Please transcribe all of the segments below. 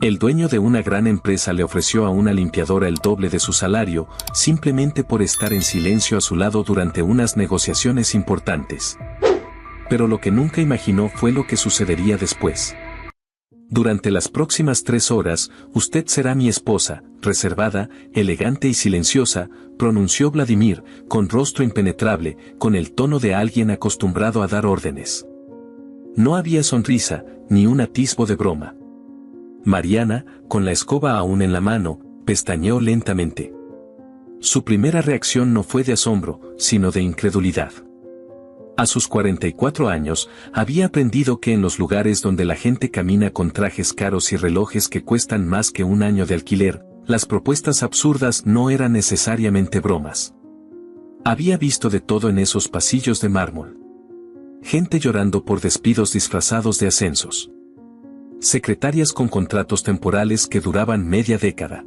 El dueño de una gran empresa le ofreció a una limpiadora el doble de su salario, simplemente por estar en silencio a su lado durante unas negociaciones importantes. Pero lo que nunca imaginó fue lo que sucedería después. Durante las próximas 3 horas, usted será mi esposa, reservada, elegante y silenciosa, pronunció Vladimir, con rostro impenetrable, con el tono de alguien acostumbrado a dar órdenes. No había sonrisa, ni un atisbo de broma. Mariana, con la escoba aún en la mano, pestañeó lentamente. Su primera reacción no fue de asombro, sino de incredulidad. A sus 44 años, había aprendido que en los lugares donde la gente camina con trajes caros y relojes que cuestan más que un año de alquiler, las propuestas absurdas no eran necesariamente bromas. Había visto de todo en esos pasillos de mármol. Gente llorando por despidos disfrazados de ascensos. Secretarias con contratos temporales que duraban media década.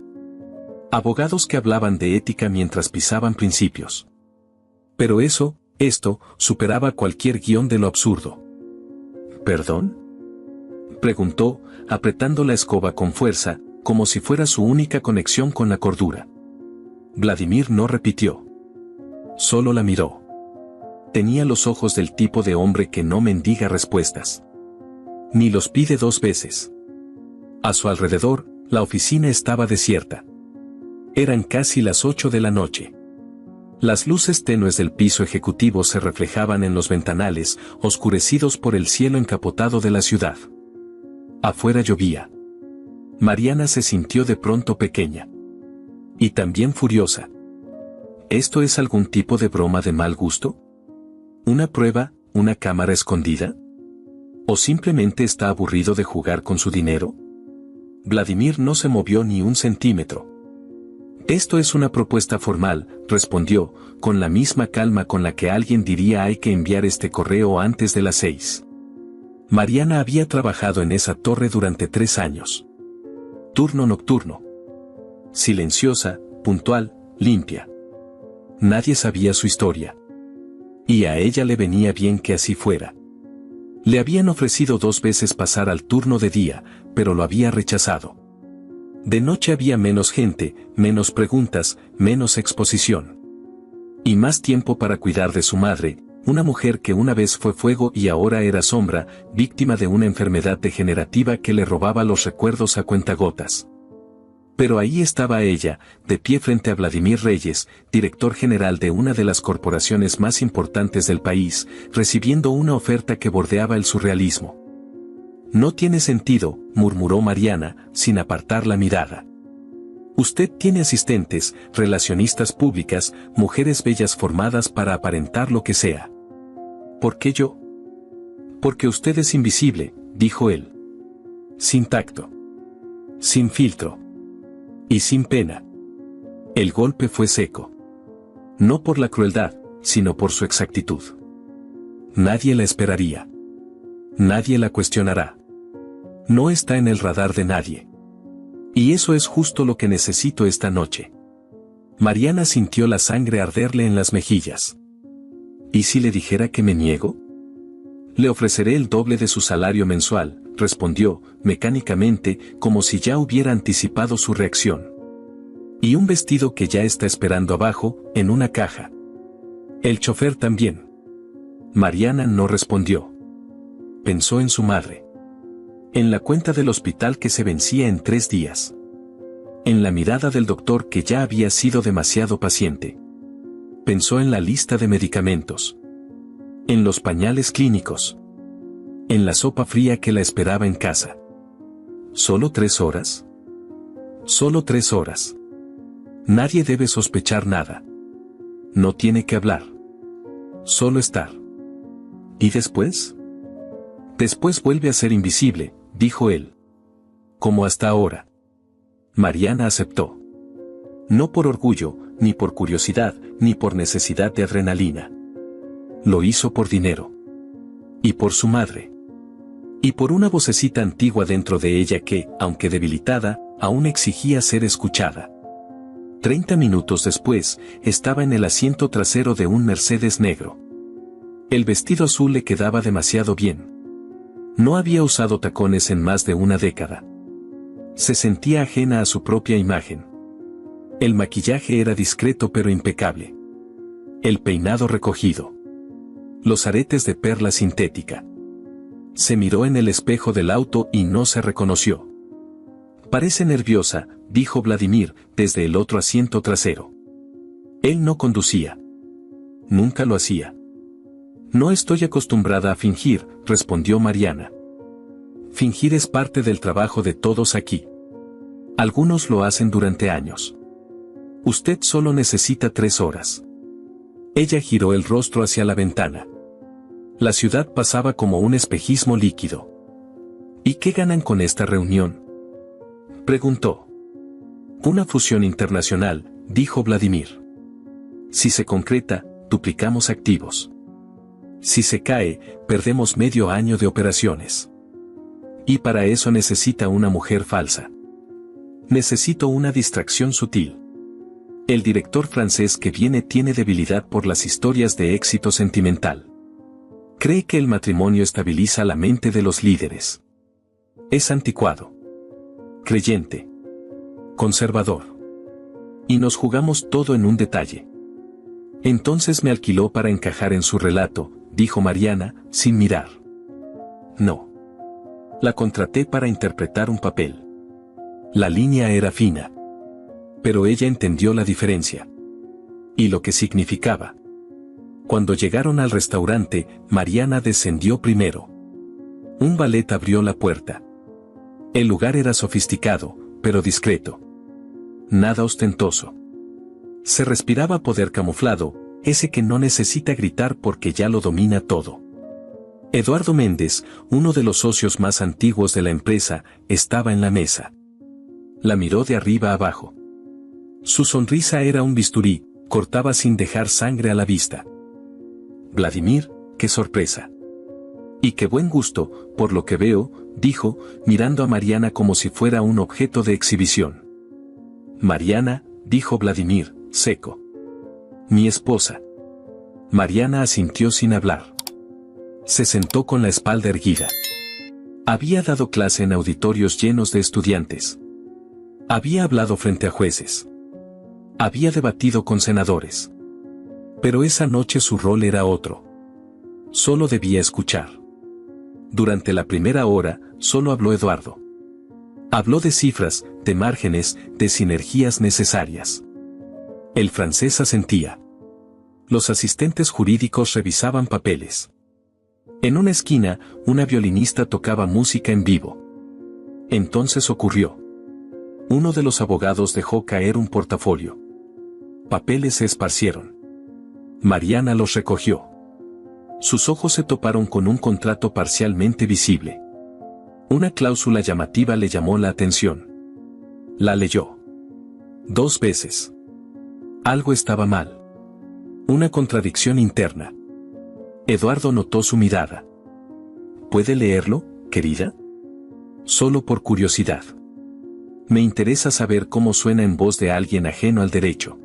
Abogados que hablaban de ética mientras pisaban principios. Pero esto, superaba cualquier guión de lo absurdo. ¿Perdón?, preguntó, apretando la escoba con fuerza, como si fuera su única conexión con la cordura. Vladimir no repitió. Solo la miró. Tenía los ojos del tipo de hombre que no mendiga respuestas. Ni los pide 2 veces. A su alrededor, la oficina estaba desierta. Eran casi las 8 de la noche. Las luces tenues del piso ejecutivo se reflejaban en los ventanales, oscurecidos por el cielo encapotado de la ciudad. Afuera llovía. Mariana se sintió de pronto pequeña. Y también furiosa. ¿Esto es algún tipo de broma de mal gusto? ¿Una prueba, una cámara escondida? ¿O simplemente está aburrido de jugar con su dinero? Vladimir no se movió ni un centímetro. Esto es una propuesta formal, respondió, con la misma calma con la que alguien diría hay que enviar este correo antes de las 6. Mariana había trabajado en esa torre durante 3 años. Turno nocturno. Silenciosa, puntual, limpia. Nadie sabía su historia. Y a ella le venía bien que así fuera. Le habían ofrecido 2 veces pasar al turno de día, pero lo había rechazado. De noche había menos gente, menos preguntas, menos exposición. Y más tiempo para cuidar de su madre, una mujer que una vez fue fuego y ahora era sombra, víctima de una enfermedad degenerativa que le robaba los recuerdos a cuentagotas. Pero ahí estaba ella, de pie frente a Vladimir Reyes, director general de una de las corporaciones más importantes del país, recibiendo una oferta que bordeaba el surrealismo. No tiene sentido, murmuró Mariana, sin apartar la mirada. Usted tiene asistentes, relacionistas públicas, mujeres bellas formadas para aparentar lo que sea. ¿Por qué yo? Porque usted es invisible, dijo él. Sin tacto. Sin filtro. Y sin pena. El golpe fue seco. No por la crueldad, sino por su exactitud. Nadie la esperaría. Nadie la cuestionará. No está en el radar de nadie. Y eso es justo lo que necesito esta noche. Mariana sintió la sangre arderle en las mejillas. ¿Y si le dijera que me niego? Le ofreceré el doble de su salario mensual, respondió, mecánicamente, como si ya hubiera anticipado su reacción. Y un vestido que ya está esperando abajo, en una caja. El chofer también. Mariana no respondió. Pensó en su madre. En la cuenta del hospital que se vencía en 3 días. En la mirada del doctor que ya había sido demasiado paciente. Pensó en la lista de medicamentos. En los pañales clínicos. En la sopa fría que la esperaba en casa. ¿Solo 3 horas? Solo 3 horas. Nadie debe sospechar nada. No tiene que hablar. Solo estar. ¿Y después? Después vuelve a ser invisible, dijo él. Como hasta ahora. Mariana aceptó. No por orgullo, ni por curiosidad, ni por necesidad de adrenalina. Lo hizo por dinero. Y por su madre. Y por una vocecita antigua dentro de ella que, aunque debilitada, aún exigía ser escuchada. 30 minutos después, estaba en el asiento trasero de un Mercedes negro. El vestido azul le quedaba demasiado bien. No había usado tacones en más de una década. Se sentía ajena a su propia imagen. El maquillaje era discreto pero impecable. El peinado recogido. Los aretes de perla sintética. Se miró en el espejo del auto y no se reconoció. Parece nerviosa, dijo Vladimir, desde el otro asiento trasero. Él no conducía. Nunca lo hacía. No estoy acostumbrada a fingir, respondió Mariana. Fingir es parte del trabajo de todos aquí. Algunos lo hacen durante años. Usted solo necesita 3 horas. Ella giró el rostro hacia la ventana. La ciudad pasaba como un espejismo líquido. ¿Y qué ganan con esta reunión?, preguntó. Una fusión internacional, dijo Vladimir. Si se concreta, duplicamos activos. Si se cae, perdemos medio año de operaciones. Y para eso necesita una mujer falsa. Necesito una distracción sutil. El director francés que viene tiene debilidad por las historias de éxito sentimental. Cree que el matrimonio estabiliza la mente de los líderes. Es anticuado. Creyente. Conservador. Y nos jugamos todo en un detalle. Entonces me alquiló para encajar en su relato, dijo Mariana, sin mirar. No. La contraté para interpretar un papel. La línea era fina. Pero ella entendió la diferencia. Y lo que significaba. Cuando llegaron al restaurante, Mariana descendió primero. Un valet abrió la puerta. El lugar era sofisticado, pero discreto. Nada ostentoso. Se respiraba poder camuflado, ese que no necesita gritar porque ya lo domina todo. Eduardo Méndez, uno de los socios más antiguos de la empresa, estaba en la mesa. La miró de arriba abajo. Su sonrisa era un bisturí, cortaba sin dejar sangre a la vista. Vladimir, qué sorpresa. Y qué buen gusto, por lo que veo, dijo, mirando a Mariana como si fuera un objeto de exhibición. Mariana, dijo Vladimir, seco. Mi esposa. Mariana asintió sin hablar. Se sentó con la espalda erguida. Había dado clase en auditorios llenos de estudiantes. Había hablado frente a jueces. Había debatido con senadores. Pero esa noche su rol era otro. Solo debía escuchar. Durante la primera hora, solo habló Eduardo. Habló de cifras, de márgenes, de sinergias necesarias. El francés asentía. Los asistentes jurídicos revisaban papeles. En una esquina, una violinista tocaba música en vivo. Entonces ocurrió. Uno de los abogados dejó caer un portafolio. Papeles se esparcieron. Mariana los recogió. Sus ojos se toparon con un contrato parcialmente visible. Una cláusula llamativa le llamó la atención. La leyó. 2 veces. Algo estaba mal. Una contradicción interna. Eduardo notó su mirada. ¿Puede leerlo, querida? Solo por curiosidad. Me interesa saber cómo suena en voz de alguien ajeno al derecho.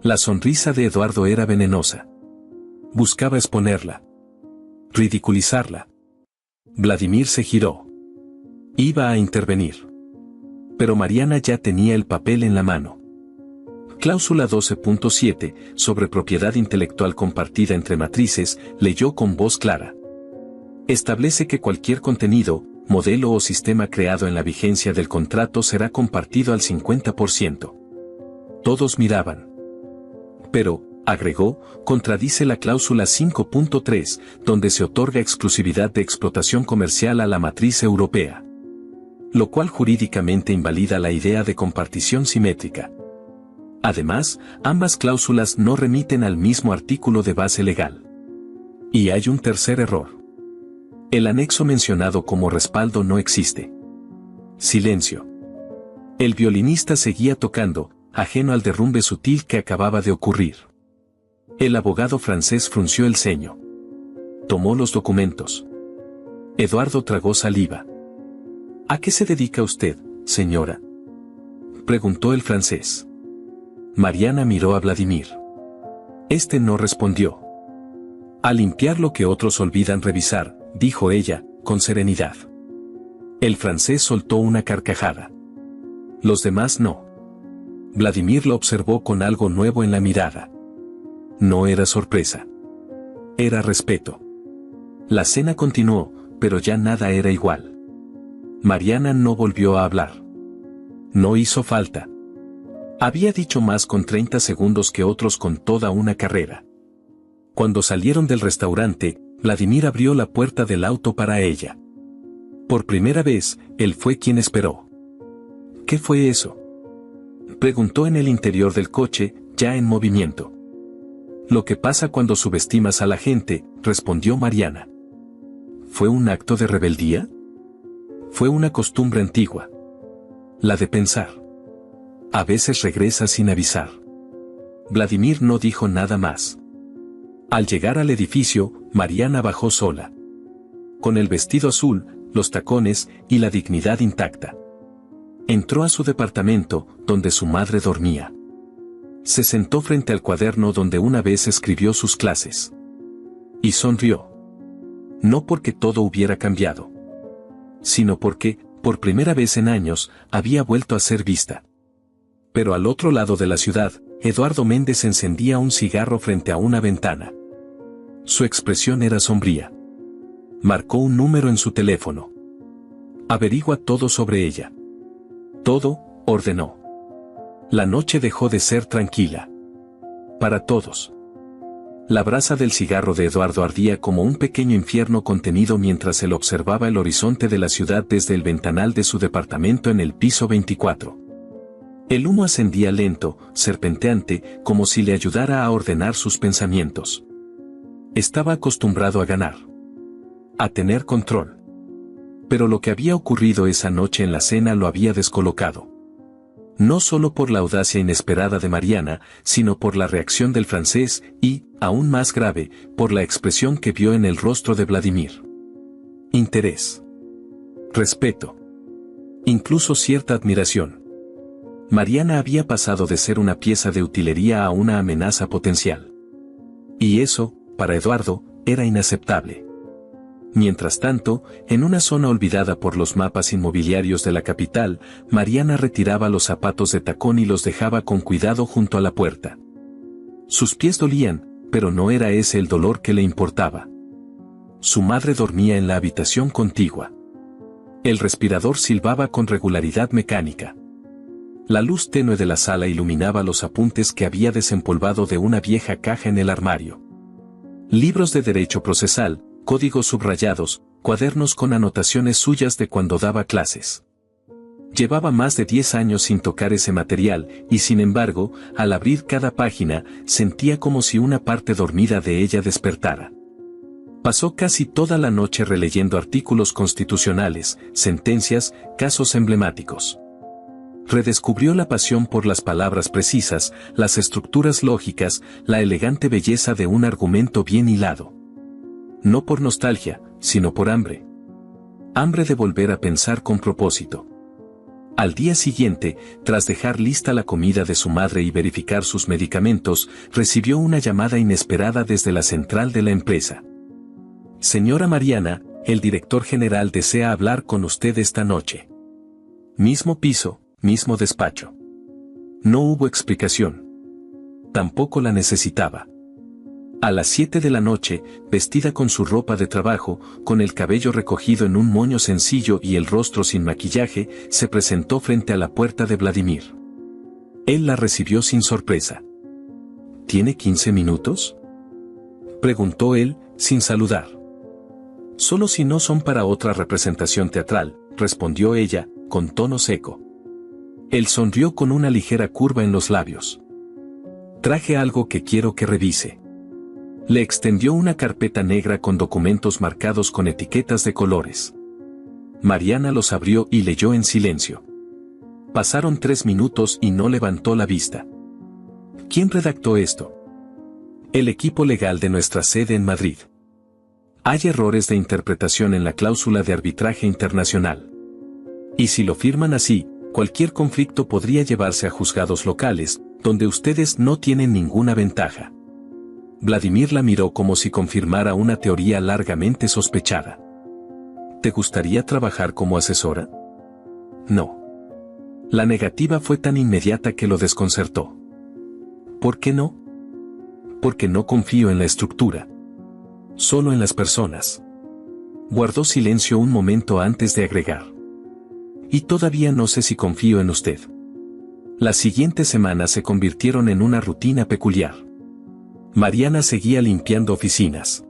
La sonrisa de Eduardo era venenosa. Buscaba exponerla. Ridiculizarla. Vladimir se giró. Iba a intervenir. Pero Mariana ya tenía el papel en la mano. Cláusula 12.7, sobre propiedad intelectual compartida entre matrices, leyó con voz clara. Establece que cualquier contenido, modelo o sistema creado en la vigencia del contrato será compartido al 50%. Todos miraban. Pero, agregó, contradice la cláusula 5.3, donde se otorga exclusividad de explotación comercial a la matriz europea. Lo cual jurídicamente invalida la idea de compartición simétrica. Además, ambas cláusulas no remiten al mismo artículo de base legal. Y hay un tercer error. El anexo mencionado como respaldo no existe. Silencio. El violinista seguía tocando, ajeno al derrumbe sutil que acababa de ocurrir. El abogado francés frunció el ceño. Tomó los documentos. Eduardo tragó saliva. ¿A qué se dedica usted, señora?, preguntó el francés. Mariana miró a Vladimir. Este no respondió. A limpiar lo que otros olvidan revisar, dijo ella, con serenidad. El francés soltó una carcajada. Los demás no. Vladimir lo observó con algo nuevo en la mirada. No era sorpresa. Era respeto. La cena continuó, pero ya nada era igual. Mariana no volvió a hablar. No hizo falta. Había dicho más con 30 segundos que otros con toda una carrera. Cuando salieron del restaurante, Vladimir abrió la puerta del auto para ella. Por primera vez, él fue quien esperó. ¿Qué fue eso?, preguntó en el interior del coche, ya en movimiento. Lo que pasa cuando subestimas a la gente, respondió Mariana. ¿Fue un acto de rebeldía? Fue una costumbre antigua. La de pensar. A veces regresa sin avisar. Vladimir no dijo nada más. Al llegar al edificio, Mariana bajó sola. Con el vestido azul, los tacones y la dignidad intacta. Entró a su departamento, donde su madre dormía. Se sentó frente al cuaderno donde una vez escribió sus clases. Y sonrió. No porque todo hubiera cambiado, sino porque, por primera vez en años, había vuelto a ser vista. Pero al otro lado de la ciudad, Eduardo Méndez encendía un cigarro frente a una ventana. Su expresión era sombría. Marcó un número en su teléfono. Averigua todo sobre ella. Todo, ordenó. La noche dejó de ser tranquila. Para todos. La brasa del cigarro de Eduardo ardía como un pequeño infierno contenido mientras él observaba el horizonte de la ciudad desde el ventanal de su departamento en el piso 24. El humo ascendía lento, serpenteante, como si le ayudara a ordenar sus pensamientos. Estaba acostumbrado a ganar. A tener control. Pero lo que había ocurrido esa noche en la cena lo había descolocado. No solo por la audacia inesperada de Mariana, sino por la reacción del francés y, aún más grave, por la expresión que vio en el rostro de Vladimir. Interés. Respeto. Incluso cierta admiración. Mariana había pasado de ser una pieza de utilería a una amenaza potencial. Y eso, para Eduardo, era inaceptable. Mientras tanto, en una zona olvidada por los mapas inmobiliarios de la capital, Mariana retiraba los zapatos de tacón y los dejaba con cuidado junto a la puerta. Sus pies dolían, pero no era ese el dolor que le importaba. Su madre dormía en la habitación contigua. El respirador silbaba con regularidad mecánica. La luz tenue de la sala iluminaba los apuntes que había desempolvado de una vieja caja en el armario. Libros de derecho procesal, códigos subrayados, cuadernos con anotaciones suyas de cuando daba clases. Llevaba más de 10 años sin tocar ese material, y sin embargo, al abrir cada página, sentía como si una parte dormida de ella despertara. Pasó casi toda la noche releyendo artículos constitucionales, sentencias, casos emblemáticos. Redescubrió la pasión por las palabras precisas, las estructuras lógicas, la elegante belleza de un argumento bien hilado. No por nostalgia, sino por hambre. Hambre de volver a pensar con propósito. Al día siguiente, tras dejar lista la comida de su madre y verificar sus medicamentos, recibió una llamada inesperada desde la central de la empresa. Señora Mariana, el director general desea hablar con usted esta noche. Mismo piso, mismo despacho. No hubo explicación. Tampoco la necesitaba. A las 7 de la noche, vestida con su ropa de trabajo, con el cabello recogido en un moño sencillo y el rostro sin maquillaje, se presentó frente a la puerta de Vladimir. Él la recibió sin sorpresa. ¿Tiene 15 minutos?, preguntó él, sin saludar. Solo si no son para otra representación teatral, respondió ella, con tono seco. Él sonrió con una ligera curva en los labios. Traje algo que quiero que revise. Le extendió una carpeta negra con documentos marcados con etiquetas de colores. Mariana los abrió y leyó en silencio. Pasaron 3 minutos y no levantó la vista. ¿Quién redactó esto? El equipo legal de nuestra sede en Madrid. Hay errores de interpretación en la cláusula de arbitraje internacional. Y si lo firman así, cualquier conflicto podría llevarse a juzgados locales, donde ustedes no tienen ninguna ventaja. Vladimir la miró como si confirmara una teoría largamente sospechada. ¿Te gustaría trabajar como asesora? No. La negativa fue tan inmediata que lo desconcertó. ¿Por qué no? Porque no confío en la estructura. Solo en las personas. Guardó silencio un momento antes de agregar. Y todavía no sé si confío en usted. Las siguientes semanas se convirtieron en una rutina peculiar. Mariana seguía limpiando oficinas.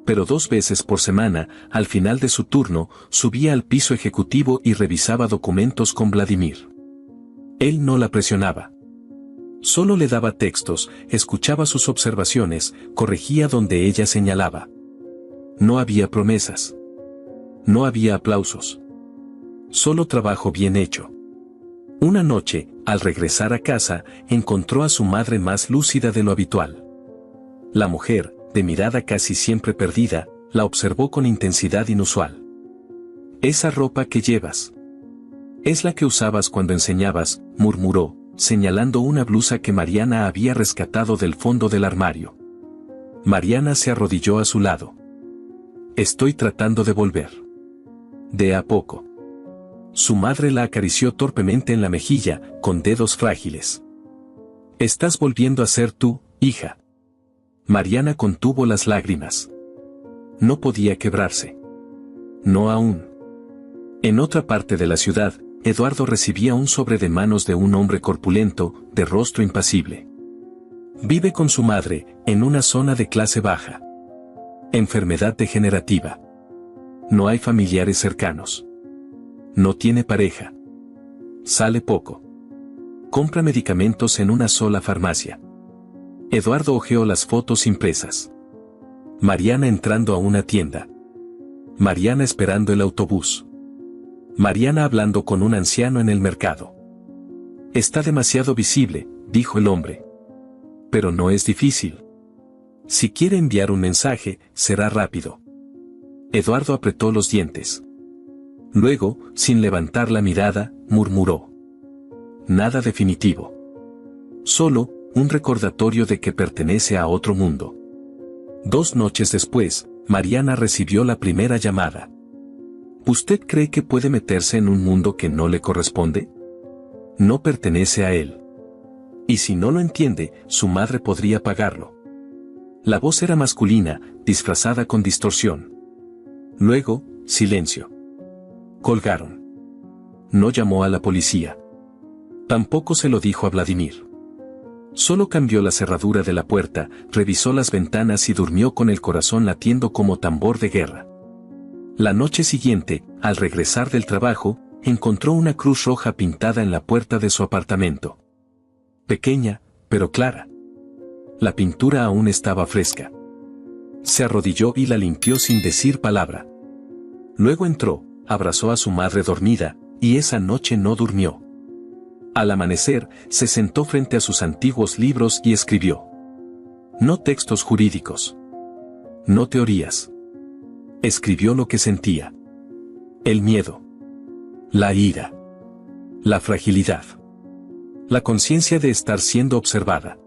Pero 2 veces por semana, al final de su turno, subía al piso ejecutivo y revisaba documentos con Vladimir. Él no la presionaba. Solo le daba textos, escuchaba sus observaciones, corregía donde ella señalaba. No había promesas. No había aplausos. Solo trabajo bien hecho. Una noche, al regresar a casa, encontró a su madre más lúcida de lo habitual. La mujer, de mirada casi siempre perdida, la observó con intensidad inusual. «Esa ropa que llevas. Es la que usabas cuando enseñabas», murmuró, señalando una blusa que Mariana había rescatado del fondo del armario. Mariana se arrodilló a su lado. «Estoy tratando de volver. De a poco». Su madre la acarició torpemente en la mejilla, con dedos frágiles. «Estás volviendo a ser tú, hija». Mariana contuvo las lágrimas. No podía quebrarse. No aún. En otra parte de la ciudad, Eduardo recibía un sobre de manos de un hombre corpulento, de rostro impasible. Vive con su madre, en una zona de clase baja. Enfermedad degenerativa. No hay familiares cercanos. No tiene pareja. Sale poco. Compra medicamentos en una sola farmacia. Eduardo hojeó las fotos impresas. Mariana entrando a una tienda. Mariana esperando el autobús. Mariana hablando con un anciano en el mercado. Está demasiado visible, dijo el hombre. Pero no es difícil. Si quiere enviar un mensaje, será rápido. Eduardo apretó los dientes. Luego, sin levantar la mirada, murmuró. Nada definitivo. Solo, un recordatorio de que pertenece a otro mundo. 2 noches después, Mariana recibió la primera llamada. ¿Usted cree que puede meterse en un mundo que no le corresponde? No pertenece a él. Y si no lo entiende, su madre podría pagarlo. La voz era masculina, disfrazada con distorsión. Luego, silencio. Colgaron. No llamó a la policía. Tampoco se lo dijo a Vladimir. Solo cambió la cerradura de la puerta, revisó las ventanas y durmió con el corazón latiendo como tambor de guerra. La noche siguiente, al regresar del trabajo, encontró una cruz roja pintada en la puerta de su apartamento. Pequeña, pero clara. La pintura aún estaba fresca. Se arrodilló y la limpió sin decir palabra. Luego entró, abrazó a su madre dormida, y esa noche no durmió. Al amanecer, se sentó frente a sus antiguos libros y escribió. No textos jurídicos. No teorías. Escribió lo que sentía. El miedo. La ira. La fragilidad. La conciencia de estar siendo observada.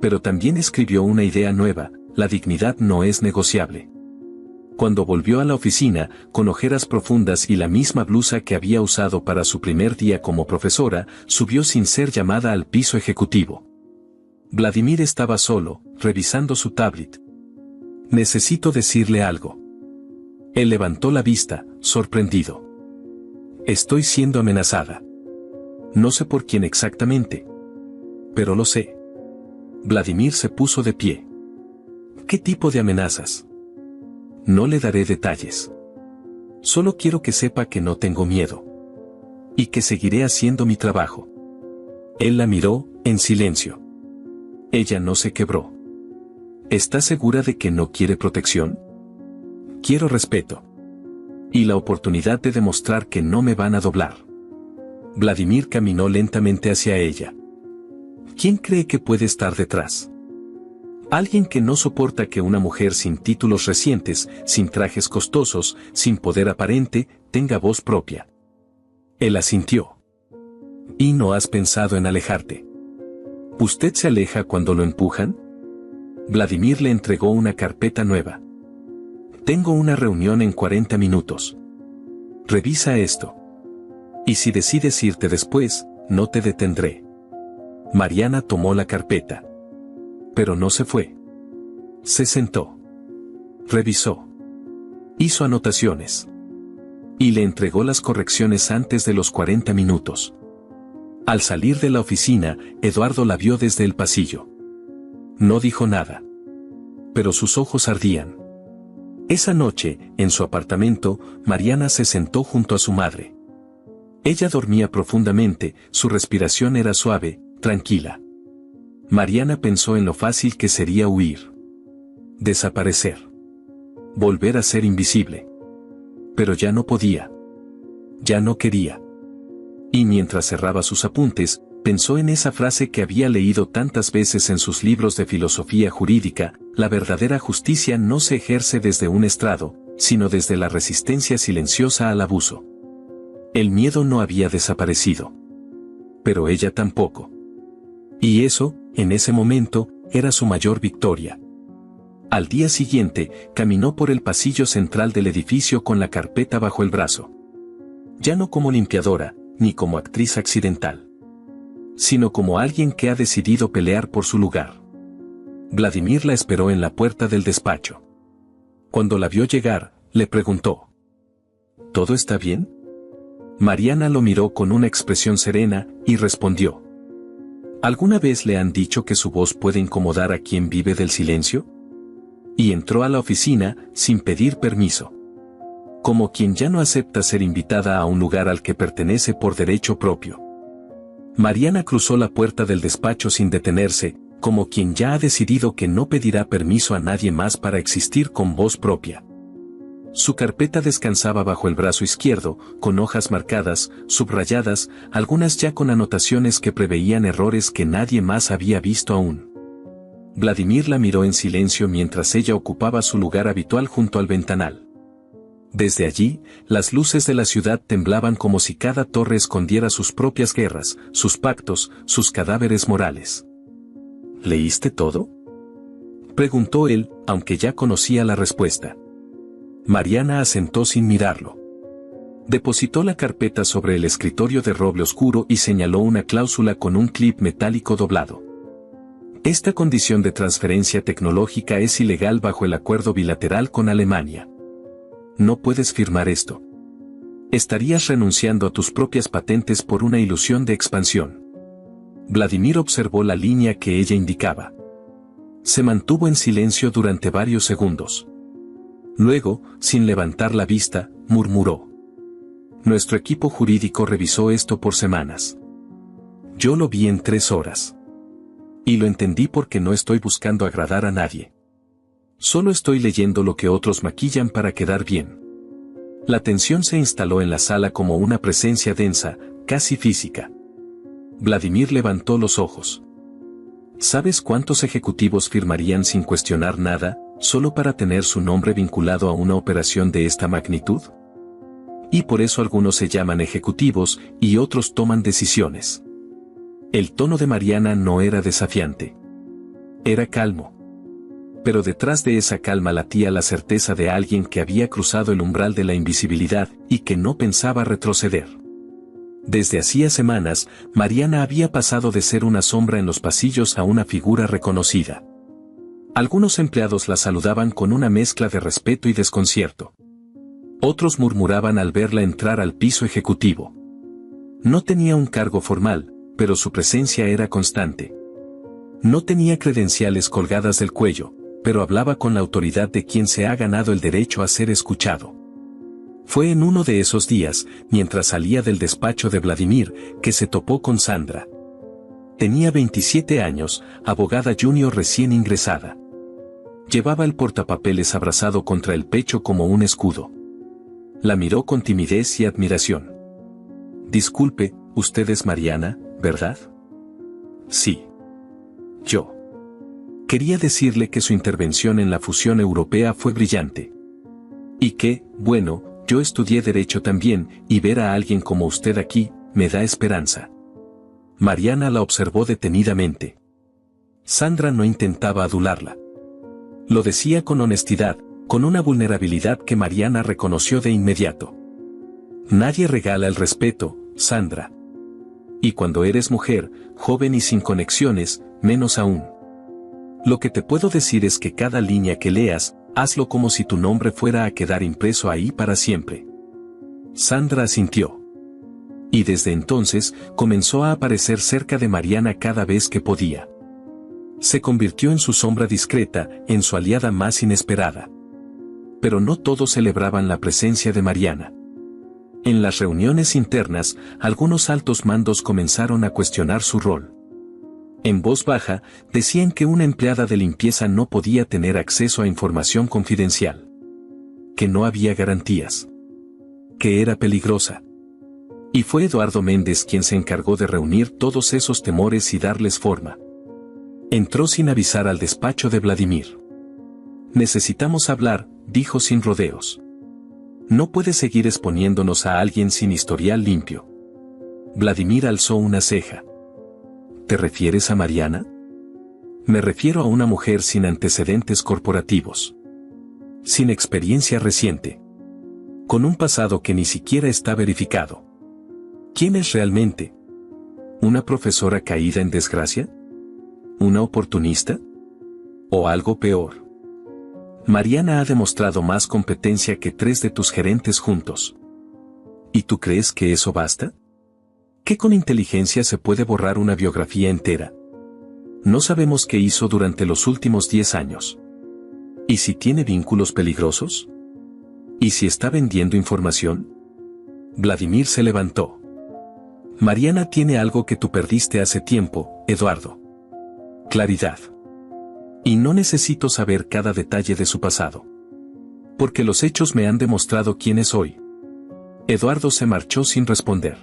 Pero también escribió una idea nueva: la dignidad no es negociable. Cuando volvió a la oficina, con ojeras profundas y la misma blusa que había usado para su primer día como profesora, subió sin ser llamada al piso ejecutivo. Vladimir estaba solo, revisando su tablet. Necesito decirle algo. Él levantó la vista, sorprendido. Estoy siendo amenazada. No sé por quién exactamente. Pero lo sé. Vladimir se puso de pie. ¿Qué tipo de amenazas? No le daré detalles. Solo quiero que sepa que no tengo miedo. Y que seguiré haciendo mi trabajo. Él la miró, en silencio. Ella no se quebró. ¿Está segura de que no quiere protección? Quiero respeto. Y la oportunidad de demostrar que no me van a doblar. Vladimir caminó lentamente hacia ella. ¿Quién cree que puede estar detrás? Alguien que no soporta que una mujer sin títulos recientes, sin trajes costosos, sin poder aparente, tenga voz propia. Él asintió. ¿Y no has pensado en alejarte? ¿Usted se aleja cuando lo empujan? Vladimir le entregó una carpeta nueva. Tengo una reunión en 40 minutos. Revisa esto. Y si decides irte después, no te detendré. Mariana tomó la carpeta. Pero no se fue. Se sentó. Revisó. Hizo anotaciones. Y le entregó las correcciones antes de los 40 minutos. Al salir de la oficina, Eduardo la vio desde el pasillo. No dijo nada. Pero sus ojos ardían. Esa noche, en su apartamento, Mariana se sentó junto a su madre. Ella dormía profundamente, su respiración era suave, tranquila. Mariana pensó en lo fácil que sería huir. Desaparecer. Volver a ser invisible. Pero ya no podía. Ya no quería. Y mientras cerraba sus apuntes, pensó en esa frase que había leído tantas veces en sus libros de filosofía jurídica: la verdadera justicia no se ejerce desde un estrado, sino desde la resistencia silenciosa al abuso. El miedo no había desaparecido. Pero ella tampoco. Y eso, en ese momento, era su mayor victoria. Al día siguiente, caminó por el pasillo central del edificio con la carpeta bajo el brazo. Ya no como limpiadora, ni como actriz accidental, sino como alguien que ha decidido pelear por su lugar. Vladimir la esperó en la puerta del despacho. Cuando la vio llegar, le preguntó: ¿todo está bien? Mariana lo miró con una expresión serena, y respondió: ¿alguna vez le han dicho que su voz puede incomodar a quien vive del silencio? Y entró a la oficina, sin pedir permiso. Como quien ya no acepta ser invitada a un lugar al que pertenece por derecho propio. Mariana cruzó la puerta del despacho sin detenerse, como quien ya ha decidido que no pedirá permiso a nadie más para existir con voz propia. Su carpeta descansaba bajo el brazo izquierdo, con hojas marcadas, subrayadas, algunas ya con anotaciones que preveían errores que nadie más había visto aún. Vladimir la miró en silencio mientras ella ocupaba su lugar habitual junto al ventanal. Desde allí, las luces de la ciudad temblaban como si cada torre escondiera sus propias guerras, sus pactos, sus cadáveres morales. ¿Leíste todo?, preguntó él, aunque ya conocía la respuesta. Mariana asentó sin mirarlo. Depositó la carpeta sobre el escritorio de roble oscuro y señaló una cláusula con un clip metálico doblado. Esta condición de transferencia tecnológica es ilegal bajo el acuerdo bilateral con Alemania. No puedes firmar esto. Estarías renunciando a tus propias patentes por una ilusión de expansión. Vladimir observó la línea que ella indicaba. Se mantuvo en silencio durante varios segundos. Luego, sin levantar la vista, murmuró: nuestro equipo jurídico revisó esto por semanas. Yo lo vi en 3 horas. Y lo entendí porque no estoy buscando agradar a nadie. Solo estoy leyendo lo que otros maquillan para quedar bien. La tensión se instaló en la sala como una presencia densa, casi física. Vladimir levantó los ojos. ¿Sabes cuántos ejecutivos firmarían sin cuestionar nada, solo para tener su nombre vinculado a una operación de esta magnitud? Y por eso algunos se llaman ejecutivos y otros toman decisiones. El tono de Mariana no era desafiante. Era calmo. Pero detrás de esa calma latía la certeza de alguien que había cruzado el umbral de la invisibilidad y que no pensaba retroceder. Desde hacía semanas, Mariana había pasado de ser una sombra en los pasillos a una figura reconocida. Algunos empleados la saludaban con una mezcla de respeto y desconcierto. Otros murmuraban al verla entrar al piso ejecutivo. No tenía un cargo formal, pero su presencia era constante. No tenía credenciales colgadas del cuello, pero hablaba con la autoridad de quien se ha ganado el derecho a ser escuchado. Fue en uno de esos días, mientras salía del despacho de Vladimir, que se topó con Sandra. Tenía 27 años, abogada junior recién ingresada. Llevaba el portapapeles abrazado contra el pecho como un escudo. La miró con timidez y admiración. Disculpe, usted es Mariana, ¿verdad? Sí. Yo. Quería decirle que su intervención en la fusión europea fue brillante. Y que, bueno, yo estudié Derecho también, y ver a alguien como usted aquí, me da esperanza. Mariana la observó detenidamente. Sandra no intentaba adularla. Lo decía con honestidad, con una vulnerabilidad que Mariana reconoció de inmediato. Nadie regala el respeto, Sandra. Y cuando eres mujer, joven y sin conexiones, menos aún. Lo que te puedo decir es que cada línea que leas, hazlo como si tu nombre fuera a quedar impreso ahí para siempre. Sandra asintió. Y desde entonces, comenzó a aparecer cerca de Mariana cada vez que podía. Se convirtió en su sombra discreta, en su aliada más inesperada. Pero no todos celebraban la presencia de Mariana. En las reuniones internas, algunos altos mandos comenzaron a cuestionar su rol. En voz baja, decían que una empleada de limpieza no podía tener acceso a información confidencial. Que no había garantías. Que era peligrosa. Y fue Eduardo Méndez quien se encargó de reunir todos esos temores y darles forma. Entró sin avisar al despacho de Vladimir. Necesitamos hablar, dijo sin rodeos. No puede seguir exponiéndonos a alguien sin historial limpio. Vladimir alzó una ceja. ¿Te refieres a Mariana? Me refiero a una mujer sin antecedentes corporativos. Sin experiencia reciente. Con un pasado que ni siquiera está verificado. ¿Quién es realmente? ¿Una profesora caída en desgracia? ¿Una oportunista? ¿O algo peor? Mariana ha demostrado más competencia que 3 de tus gerentes juntos. ¿Y tú crees que eso basta? ¿Que con inteligencia se puede borrar una biografía entera? No sabemos qué hizo durante los últimos 10 años. ¿Y si tiene vínculos peligrosos? ¿Y si está vendiendo información? Vladimir se levantó. Mariana tiene algo que tú perdiste hace tiempo, Eduardo. Claridad. Y no necesito saber cada detalle de su pasado. Porque los hechos me han demostrado quién es hoy. Eduardo se marchó sin responder.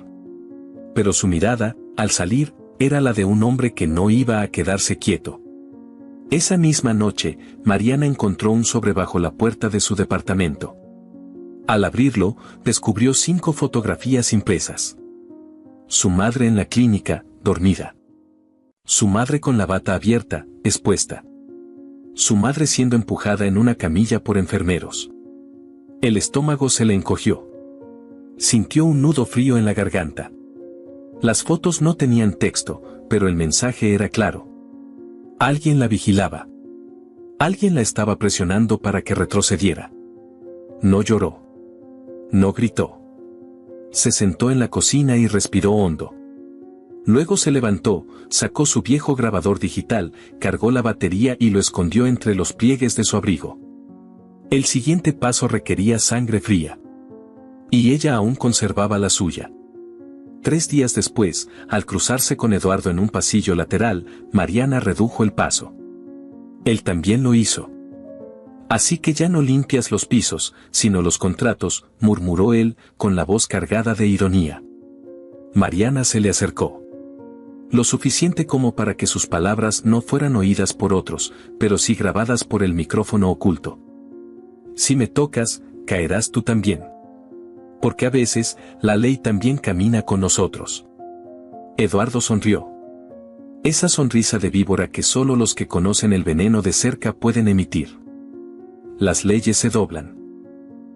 Pero su mirada, al salir, era la de un hombre que no iba a quedarse quieto. Esa misma noche, Mariana encontró un sobre bajo la puerta de su departamento. Al abrirlo, descubrió 5 fotografías impresas. Su madre en la clínica, dormida. Su madre con la bata abierta, expuesta. Su madre siendo empujada en una camilla por enfermeros. El estómago se le encogió. Sintió un nudo frío en la garganta. Las fotos no tenían texto, pero el mensaje era claro. Alguien la vigilaba. Alguien la estaba presionando para que retrocediera. No lloró. No gritó. Se sentó en la cocina y respiró hondo. Luego se levantó, sacó su viejo grabador digital, cargó la batería y lo escondió entre los pliegues de su abrigo. El siguiente paso requería sangre fría. Y ella aún conservaba la suya. 3 días después, al cruzarse con Eduardo en un pasillo lateral, Mariana redujo el paso. Él también lo hizo. Así que ya no limpias los pisos, sino los contratos, murmuró él, con la voz cargada de ironía. Mariana se le acercó. Lo suficiente como para que sus palabras no fueran oídas por otros, pero sí grabadas por el micrófono oculto. Si me tocas, caerás tú también. Porque a veces, la ley también camina con nosotros. Eduardo sonrió. Esa sonrisa de víbora que solo los que conocen el veneno de cerca pueden emitir. Las leyes se doblan.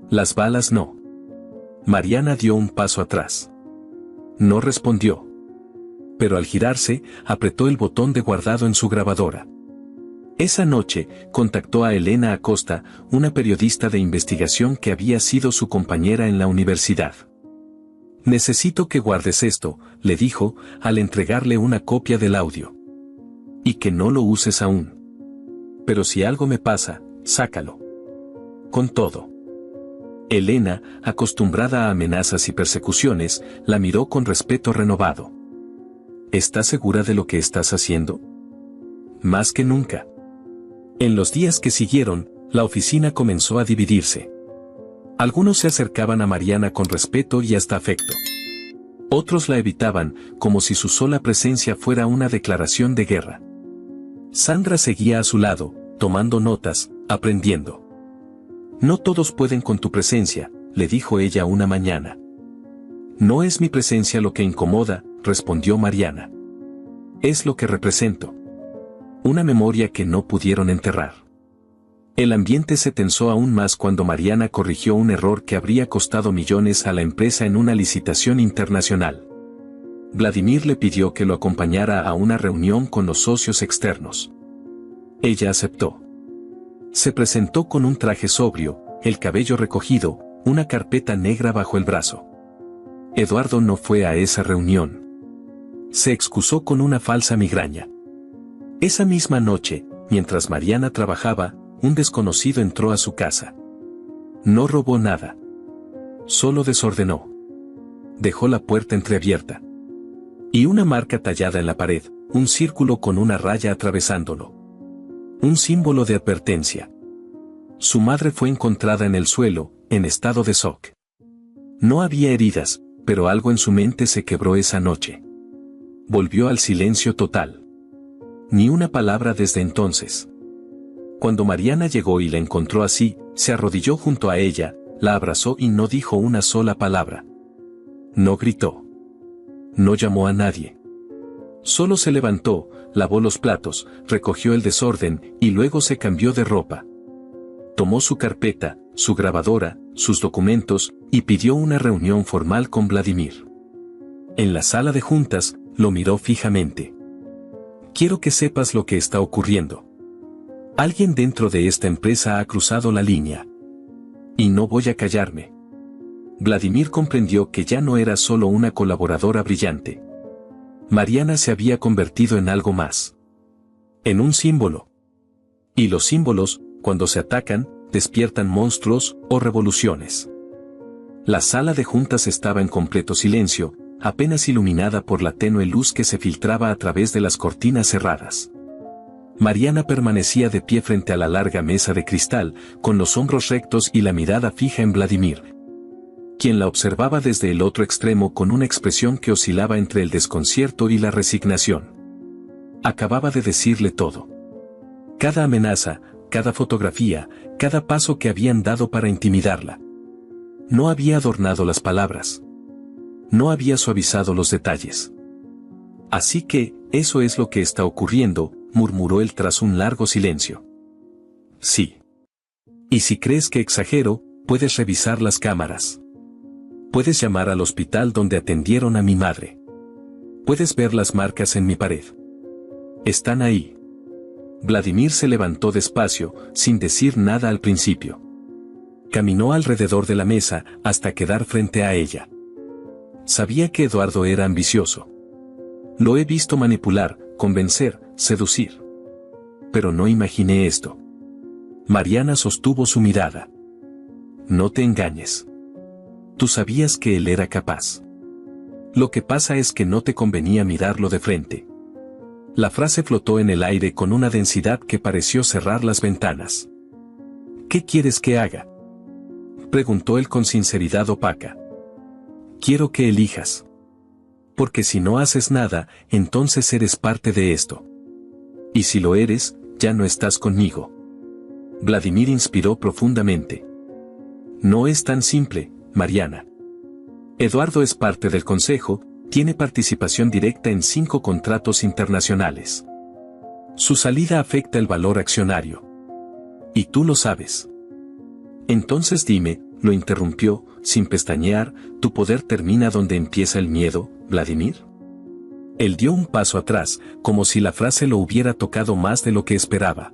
Las balas no. Mariana dio un paso atrás. No respondió. Pero al girarse, apretó el botón de guardado en su grabadora. Esa noche, contactó a Elena Acosta, una periodista de investigación que había sido su compañera en la universidad. Necesito que guardes esto, le dijo, al entregarle una copia del audio. Y que no lo uses aún. Pero si algo me pasa, sácalo. Con todo. Elena, acostumbrada a amenazas y persecuciones, la miró con respeto renovado. ¿Estás segura de lo que estás haciendo? Más que nunca. En los días que siguieron, la oficina comenzó a dividirse. Algunos se acercaban a Mariana con respeto y hasta afecto. Otros la evitaban, como si su sola presencia fuera una declaración de guerra. Sandra seguía a su lado, tomando notas, aprendiendo. No todos pueden con tu presencia, le dijo ella una mañana. No es mi presencia lo que incomoda, respondió Mariana. Es lo que represento. Una memoria que no pudieron enterrar. El ambiente se tensó aún más cuando Mariana corrigió un error que habría costado millones a la empresa en una licitación internacional. Vladimir le pidió que lo acompañara a una reunión con los socios externos. Ella aceptó. Se presentó con un traje sobrio, el cabello recogido, una carpeta negra bajo el brazo. Eduardo no fue a esa reunión. Se excusó con una falsa migraña. Esa misma noche, mientras Mariana trabajaba, un desconocido entró a su casa. No robó nada. Solo desordenó. Dejó la puerta entreabierta. Y una marca tallada en la pared, un círculo con una raya atravesándolo. Un símbolo de advertencia. Su madre fue encontrada en el suelo, en estado de shock. No había heridas, pero algo en su mente se quebró esa noche. Volvió al silencio total. Ni una palabra desde entonces. Cuando Mariana llegó y la encontró así, se arrodilló junto a ella, la abrazó y no dijo una sola palabra. No gritó. No llamó a nadie. Solo se levantó, lavó los platos, recogió el desorden y luego se cambió de ropa. Tomó su carpeta, su grabadora, sus documentos y pidió una reunión formal con Vladimir. En la sala de juntas, lo miró fijamente. Quiero que sepas lo que está ocurriendo. Alguien dentro de esta empresa ha cruzado la línea. Y no voy a callarme. Vladimir comprendió que ya no era solo una colaboradora brillante. Mariana se había convertido en algo más. En un símbolo. Y los símbolos, cuando se atacan, despiertan monstruos o revoluciones. La sala de juntas estaba en completo silencio, apenas iluminada por la tenue luz que se filtraba a través de las cortinas cerradas. Mariana permanecía de pie frente a la larga mesa de cristal, con los hombros rectos y la mirada fija en Vladimir, quien la observaba desde el otro extremo con una expresión que oscilaba entre el desconcierto y la resignación. Acababa de decirle todo. Cada amenaza, cada fotografía, cada paso que habían dado para intimidarla. No había adornado las palabras. No había suavizado los detalles. Así que, eso es lo que está ocurriendo, murmuró él tras un largo silencio. Sí. Y si crees que exagero, puedes revisar las cámaras. Puedes llamar al hospital donde atendieron a mi madre. Puedes ver las marcas en mi pared. Están ahí. Vladimir se levantó despacio, sin decir nada al principio. Caminó alrededor de la mesa, hasta quedar frente a ella. Sabía que Eduardo era ambicioso. Lo he visto manipular, convencer, seducir. Pero no imaginé esto. Mariana sostuvo su mirada. No te engañes. Tú sabías que él era capaz. Lo que pasa es que no te convenía mirarlo de frente. La frase flotó en el aire con una densidad que pareció cerrar las ventanas. ¿Qué quieres que haga?, preguntó él con sinceridad opaca. Quiero que elijas. Porque si no haces nada, entonces eres parte de esto. Y si lo eres, ya no estás conmigo. Vladimir inspiró profundamente. No es tan simple, Mariana. Eduardo es parte del consejo, tiene participación directa en 5 contratos internacionales. Su salida afecta el valor accionario. Y tú lo sabes. Entonces dime, lo interrumpió, sin pestañear, ¿tu poder termina donde empieza el miedo, Vladimir? Él dio un paso atrás, como si la frase lo hubiera tocado más de lo que esperaba.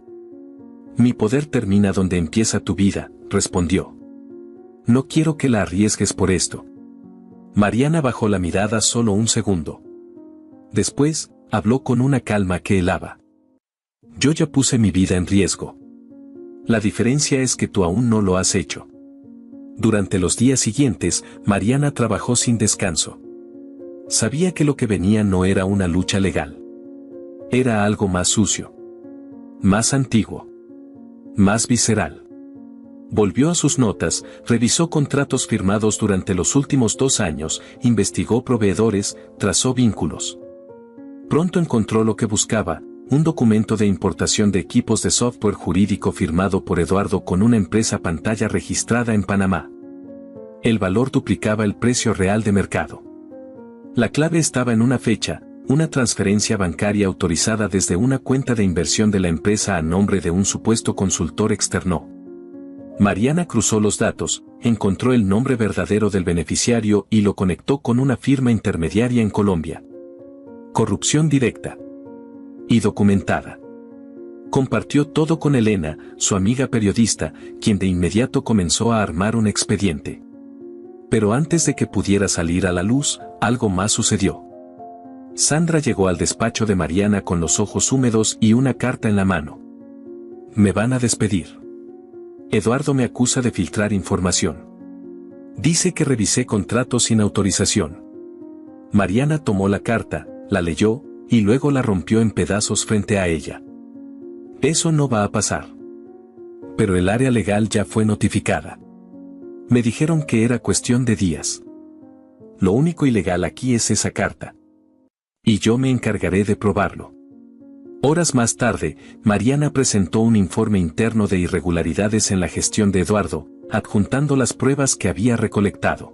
Mi poder termina donde empieza tu vida, respondió. No quiero que la arriesgues por esto. Mariana bajó la mirada solo un segundo. Después, habló con una calma que helaba. Yo ya puse mi vida en riesgo. La diferencia es que tú aún no lo has hecho. Durante los días siguientes, Mariana trabajó sin descanso. Sabía que lo que venía no era una lucha legal. Era algo más sucio. Más antiguo. Más visceral. Volvió a sus notas, revisó contratos firmados durante los últimos 2 años, investigó proveedores, trazó vínculos. Pronto encontró lo que buscaba, un documento de importación de equipos de software jurídico firmado por Eduardo con una empresa pantalla registrada en Panamá. El valor duplicaba el precio real de mercado. La clave estaba en una fecha, una transferencia bancaria autorizada desde una cuenta de inversión de la empresa a nombre de un supuesto consultor externo. Mariana cruzó los datos, encontró el nombre verdadero del beneficiario y lo conectó con una firma intermediaria en Colombia. Corrupción directa y documentada. Compartió todo con Elena, su amiga periodista, quien de inmediato comenzó a armar un expediente. Pero antes de que pudiera salir a la luz, algo más sucedió. Sandra llegó al despacho de Mariana con los ojos húmedos y una carta en la mano. Me van a despedir. Eduardo me acusa de filtrar información. Dice que revisé contratos sin autorización. Mariana tomó la carta, la leyó, y luego la rompió en pedazos frente a ella. Eso no va a pasar. Pero el área legal ya fue notificada. Me dijeron que era cuestión de días. Lo único ilegal aquí es esa carta. Y yo me encargaré de probarlo. Horas más tarde, Mariana presentó un informe interno de irregularidades en la gestión de Eduardo, adjuntando las pruebas que había recolectado.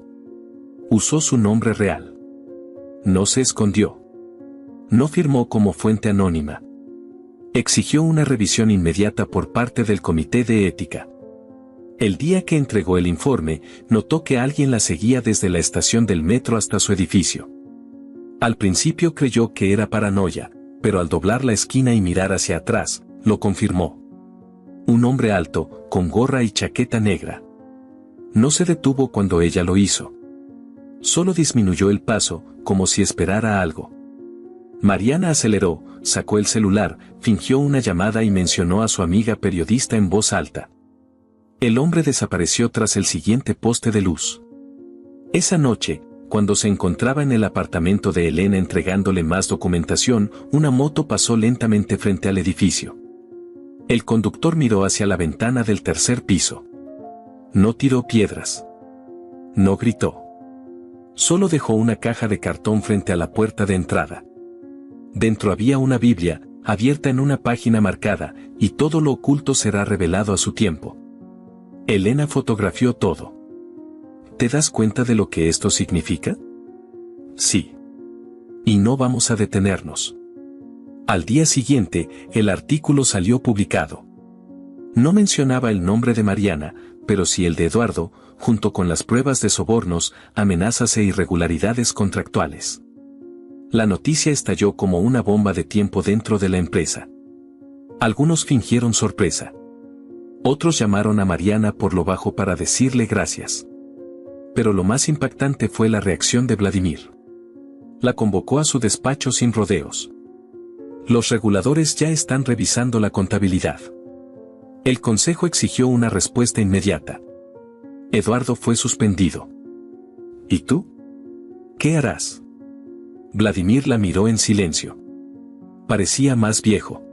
Usó su nombre real. No se escondió. No firmó como fuente anónima. Exigió una revisión inmediata por parte del Comité de Ética. El día que entregó el informe, notó que alguien la seguía desde la estación del metro hasta su edificio. Al principio creyó que era paranoia, pero al doblar la esquina y mirar hacia atrás, lo confirmó. Un hombre alto, con gorra y chaqueta negra. No se detuvo cuando ella lo hizo. Solo disminuyó el paso, como si esperara algo. Mariana aceleró, sacó el celular, fingió una llamada y mencionó a su amiga periodista en voz alta. El hombre desapareció tras el siguiente poste de luz. Esa noche, cuando se encontraba en el apartamento de Elena entregándole más documentación, una moto pasó lentamente frente al edificio. El conductor miró hacia la ventana del tercer piso. No tiró piedras. No gritó. Solo dejó una caja de cartón frente a la puerta de entrada. Dentro había una Biblia, abierta en una página marcada, y todo lo oculto será revelado a su tiempo. Elena fotografió todo. ¿Te das cuenta de lo que esto significa? Sí. Y no vamos a detenernos. Al día siguiente, el artículo salió publicado. No mencionaba el nombre de Mariana, pero sí el de Eduardo, junto con las pruebas de sobornos, amenazas e irregularidades contractuales. La noticia estalló como una bomba de tiempo dentro de la empresa. Algunos fingieron sorpresa. Otros llamaron a Mariana por lo bajo para decirle gracias. Pero lo más impactante fue la reacción de Vladimir. La convocó a su despacho sin rodeos. Los reguladores ya están revisando la contabilidad. El consejo exigió una respuesta inmediata. Eduardo fue suspendido. ¿Y tú? ¿Qué harás? Vladimir la miró en silencio. Parecía más viejo.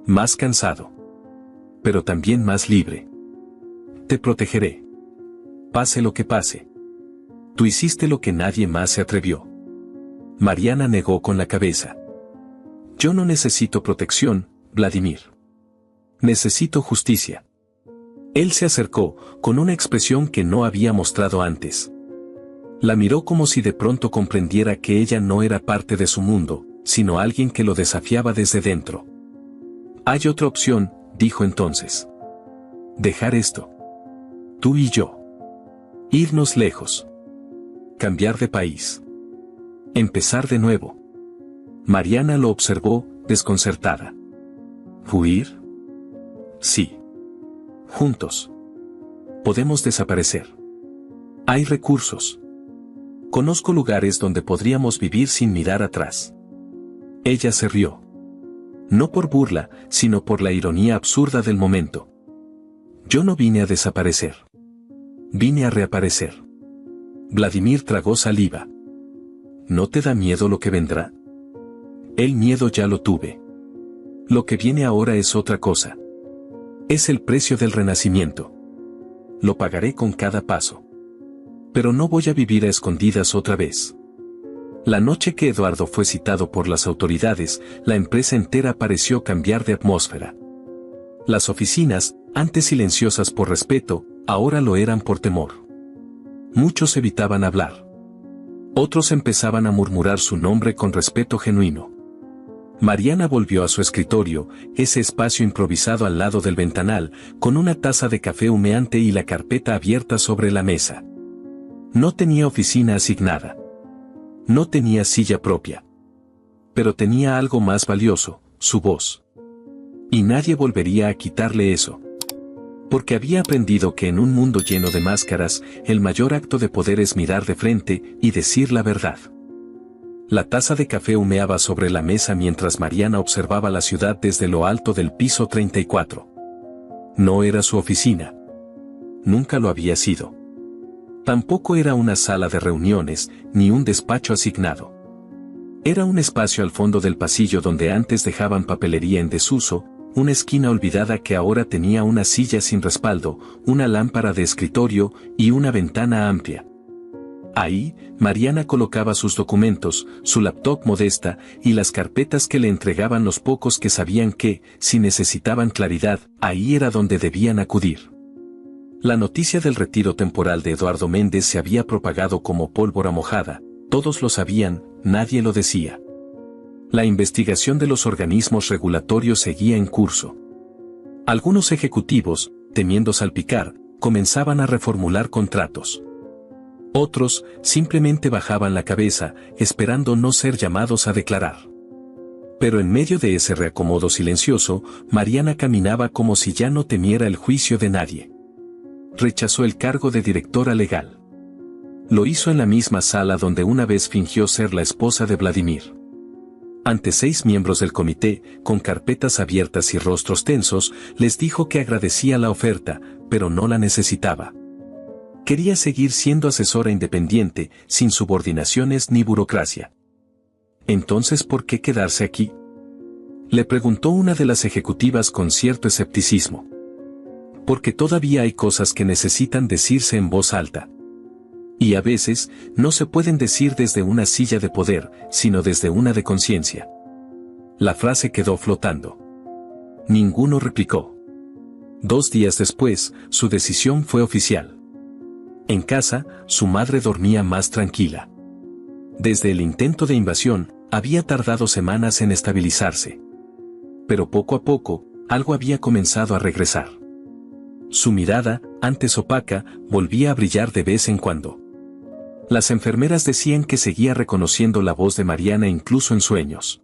Más cansado. Pero también más libre. Te protegeré. Pase lo que pase. Tú hiciste lo que nadie más se atrevió. Mariana negó con la cabeza. Yo no necesito protección, Vladimir. Necesito justicia. Él se acercó, con una expresión que no había mostrado antes. La miró como si de pronto comprendiera que ella no era parte de su mundo, sino alguien que lo desafiaba desde dentro. Hay otra opción, dijo entonces. Dejar esto. Tú y yo. Irnos lejos. Cambiar de país. Empezar de nuevo. Mariana lo observó, desconcertada. ¿Huir? Sí. Juntos. Podemos desaparecer. Hay recursos. Conozco lugares donde podríamos vivir sin mirar atrás. Ella se rió. No por burla, sino por la ironía absurda del momento. Yo no vine a desaparecer. Vine a reaparecer. Vladimir tragó saliva. ¿No te da miedo lo que vendrá? El miedo ya lo tuve. Lo que viene ahora es otra cosa. Es el precio del renacimiento. Lo pagaré con cada paso. Pero no voy a vivir a escondidas otra vez. La noche que Eduardo fue citado por las autoridades, la empresa entera pareció cambiar de atmósfera. Las oficinas, antes silenciosas por respeto, ahora lo eran por temor. Muchos evitaban hablar. Otros empezaban a murmurar su nombre con respeto genuino. Mariana volvió a su escritorio, ese espacio improvisado al lado del ventanal, con una taza de café humeante y la carpeta abierta sobre la mesa. No tenía oficina asignada. No tenía silla propia. Pero tenía algo más valioso, su voz. Y nadie volvería a quitarle eso. Porque había aprendido que en un mundo lleno de máscaras, el mayor acto de poder es mirar de frente y decir la verdad. La taza de café humeaba sobre la mesa mientras Mariana observaba la ciudad desde lo alto del piso 34. No era su oficina. Nunca lo había sido. Tampoco era una sala de reuniones, ni un despacho asignado. Era un espacio al fondo del pasillo donde antes dejaban papelería en desuso, una esquina olvidada que ahora tenía una silla sin respaldo, una lámpara de escritorio y una ventana amplia. Ahí, Mariana colocaba sus documentos, su laptop modesta y las carpetas que le entregaban los pocos que sabían que, si necesitaban claridad, ahí era donde debían acudir. La noticia del retiro temporal de Eduardo Méndez se había propagado como pólvora mojada, todos lo sabían, nadie lo decía. La investigación de los organismos regulatorios seguía en curso. Algunos ejecutivos, temiendo salpicar, comenzaban a reformular contratos. Otros, simplemente bajaban la cabeza, esperando no ser llamados a declarar. Pero en medio de ese reacomodo silencioso, Mariana caminaba como si ya no temiera el juicio de nadie. Rechazó el cargo de directora legal. Lo hizo en la misma sala donde una vez fingió ser la esposa de Vladimir. Ante 6 miembros del comité, con carpetas abiertas y rostros tensos, les dijo que agradecía la oferta, pero no la necesitaba. Quería seguir siendo asesora independiente, sin subordinaciones ni burocracia. ¿Entonces por qué quedarse aquí?, le preguntó una de las ejecutivas con cierto escepticismo. Porque todavía hay cosas que necesitan decirse en voz alta. Y a veces, no se pueden decir desde una silla de poder, sino desde una de conciencia. La frase quedó flotando. Ninguno replicó. 2 días después, su decisión fue oficial. En casa, su madre dormía más tranquila. Desde el intento de invasión, había tardado semanas en estabilizarse. Pero poco a poco, algo había comenzado a regresar. Su mirada, antes opaca, volvía a brillar de vez en cuando. Las enfermeras decían que seguía reconociendo la voz de Mariana incluso en sueños.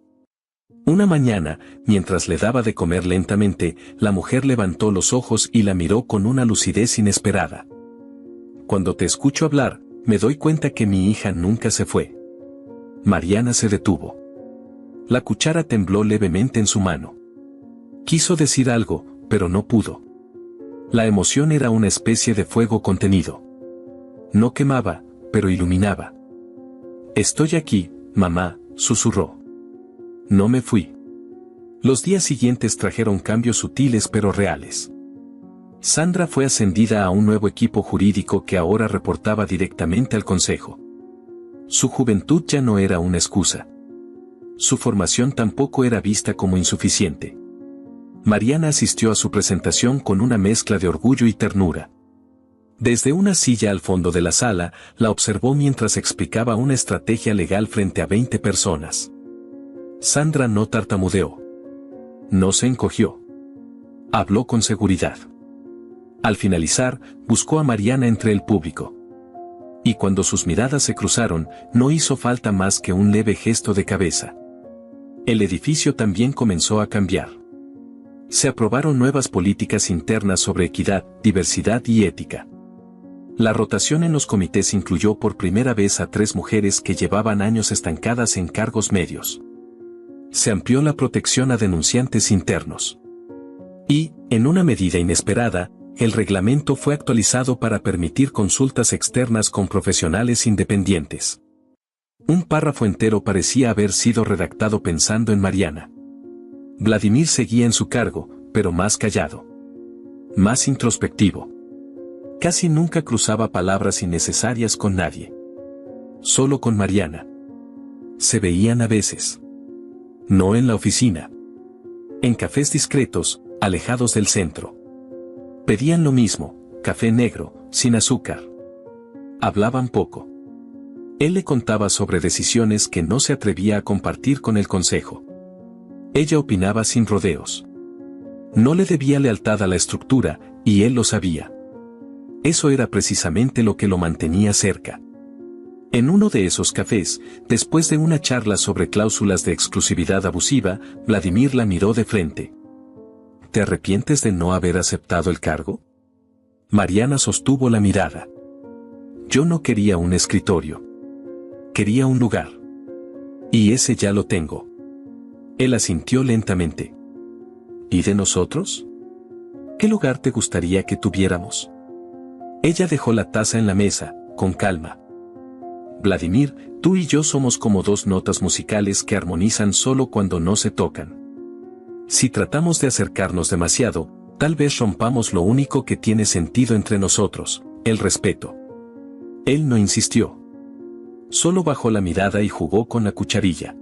Una mañana, mientras le daba de comer lentamente, la mujer levantó los ojos y la miró con una lucidez inesperada. Cuando te escucho hablar, me doy cuenta que mi hija nunca se fue. Mariana se detuvo. La cuchara tembló levemente en su mano. Quiso decir algo, pero no pudo. La emoción era una especie de fuego contenido. No quemaba, pero iluminaba. Estoy aquí, mamá, susurró. No me fui. Los días siguientes trajeron cambios sutiles pero reales. Sandra fue ascendida a un nuevo equipo jurídico que ahora reportaba directamente al consejo. Su juventud ya no era una excusa. Su formación tampoco era vista como insuficiente. Mariana asistió a su presentación con una mezcla de orgullo y ternura. Desde una silla al fondo de la sala, la observó mientras explicaba una estrategia legal frente a 20 personas. Sandra no tartamudeó. No se encogió. Habló con seguridad. Al finalizar, buscó a Mariana entre el público. Y cuando sus miradas se cruzaron, no hizo falta más que un leve gesto de cabeza. El edificio también comenzó a cambiar. Se aprobaron nuevas políticas internas sobre equidad, diversidad y ética. La rotación en los comités incluyó por primera vez a 3 mujeres que llevaban años estancadas en cargos medios. Se amplió la protección a denunciantes internos. Y, en una medida inesperada, el reglamento fue actualizado para permitir consultas externas con profesionales independientes. Un párrafo entero parecía haber sido redactado pensando en Mariana. Vladimir seguía en su cargo, pero más callado. Más introspectivo. Casi nunca cruzaba palabras innecesarias con nadie. Solo con Mariana. Se veían a veces. No en la oficina. En cafés discretos, alejados del centro. Pedían lo mismo, café negro, sin azúcar. Hablaban poco. Él le contaba sobre decisiones que no se atrevía a compartir con el consejo. Ella opinaba sin rodeos. No le debía lealtad a la estructura, y él lo sabía. Eso era precisamente lo que lo mantenía cerca. En uno de esos cafés, después de una charla sobre cláusulas de exclusividad abusiva, Vladimir la miró de frente. ¿Te arrepientes de no haber aceptado el cargo? Mariana sostuvo la mirada. Yo no quería un escritorio. Quería un lugar. Y ese ya lo tengo. Él asintió lentamente. ¿Y de nosotros? ¿Qué lugar te gustaría que tuviéramos? Ella dejó la taza en la mesa, con calma. Vladimir, tú y yo somos como dos notas musicales que armonizan solo cuando no se tocan. Si tratamos de acercarnos demasiado, tal vez rompamos lo único que tiene sentido entre nosotros, el respeto. Él no insistió. Solo bajó la mirada y jugó con la cucharilla.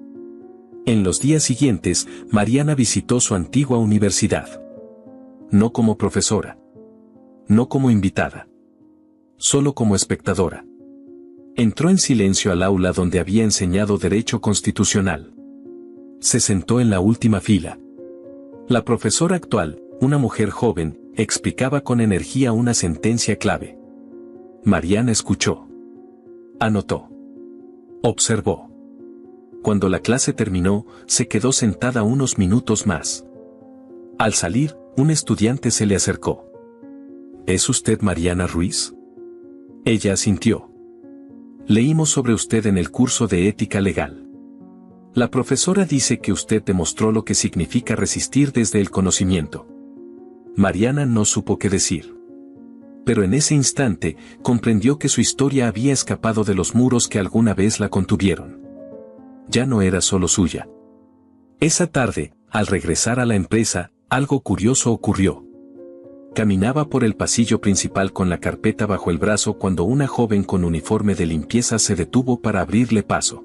En los días siguientes, Mariana visitó su antigua universidad. No como profesora. No como invitada. Solo como espectadora. Entró en silencio al aula donde había enseñado Derecho Constitucional. Se sentó en la última fila. La profesora actual, una mujer joven, explicaba con energía una sentencia clave. Mariana escuchó. Anotó. Observó. Cuando la clase terminó, se quedó sentada unos minutos más. Al salir, un estudiante se le acercó. ¿Es usted Mariana Ruiz? Ella asintió. Leímos sobre usted en el curso de ética legal. La profesora dice que usted demostró lo que significa resistir desde el conocimiento. Mariana no supo qué decir. Pero en ese instante, comprendió que su historia había escapado de los muros que alguna vez la contuvieron. Ya no era solo suya. Esa tarde, al regresar a la empresa, algo curioso ocurrió. Caminaba por el pasillo principal con la carpeta bajo el brazo cuando una joven con uniforme de limpieza se detuvo para abrirle paso.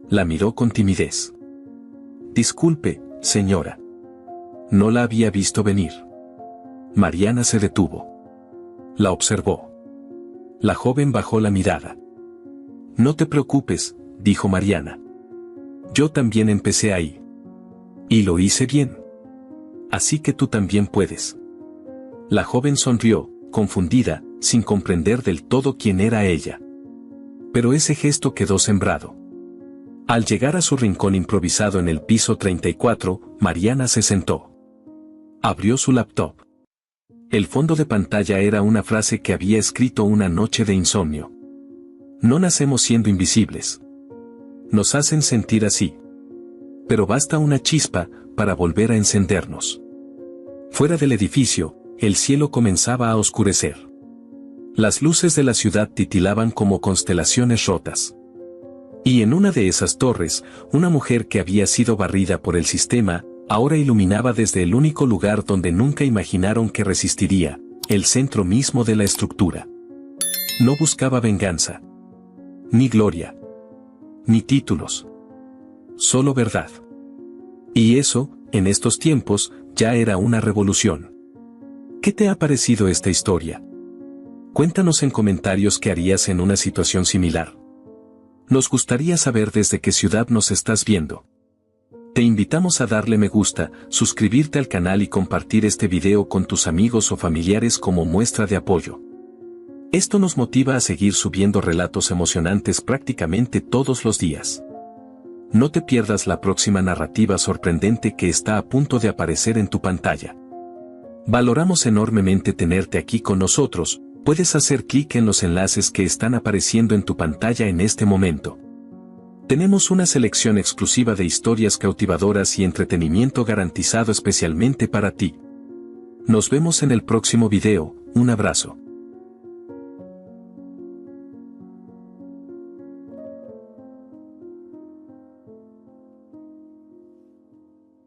La miró con timidez. Disculpe, señora. No la había visto venir. Mariana se detuvo. La observó. La joven bajó la mirada. No te preocupes, dijo Mariana. Yo también empecé ahí. Y lo hice bien. Así que tú también puedes. La joven sonrió, confundida, sin comprender del todo quién era ella. Pero ese gesto quedó sembrado. Al llegar a su rincón improvisado en el piso 34, Mariana se sentó. Abrió su laptop. El fondo de pantalla era una frase que había escrito una noche de insomnio. No nacemos siendo invisibles. Nos hacen sentir así. Pero basta una chispa para volver a encendernos. Fuera del edificio, el cielo comenzaba a oscurecer. Las luces de la ciudad titilaban como constelaciones rotas. Y en una de esas torres, una mujer que había sido barrida por el sistema, ahora iluminaba desde el único lugar donde nunca imaginaron que resistiría, el centro mismo de la estructura. No buscaba venganza. Ni gloria. Ni títulos. Solo verdad. Y eso, en estos tiempos, ya era una revolución. ¿Qué te ha parecido esta historia? Cuéntanos en comentarios qué harías en una situación similar. Nos gustaría saber desde qué ciudad nos estás viendo. Te invitamos a darle me gusta, suscribirte al canal y compartir este video con tus amigos o familiares como muestra de apoyo. Esto nos motiva a seguir subiendo relatos emocionantes prácticamente todos los días. No te pierdas la próxima narrativa sorprendente que está a punto de aparecer en tu pantalla. Valoramos enormemente tenerte aquí con nosotros. Puedes hacer clic en los enlaces que están apareciendo en tu pantalla en este momento. Tenemos una selección exclusiva de historias cautivadoras y entretenimiento garantizado especialmente para ti. Nos vemos en el próximo video, un abrazo.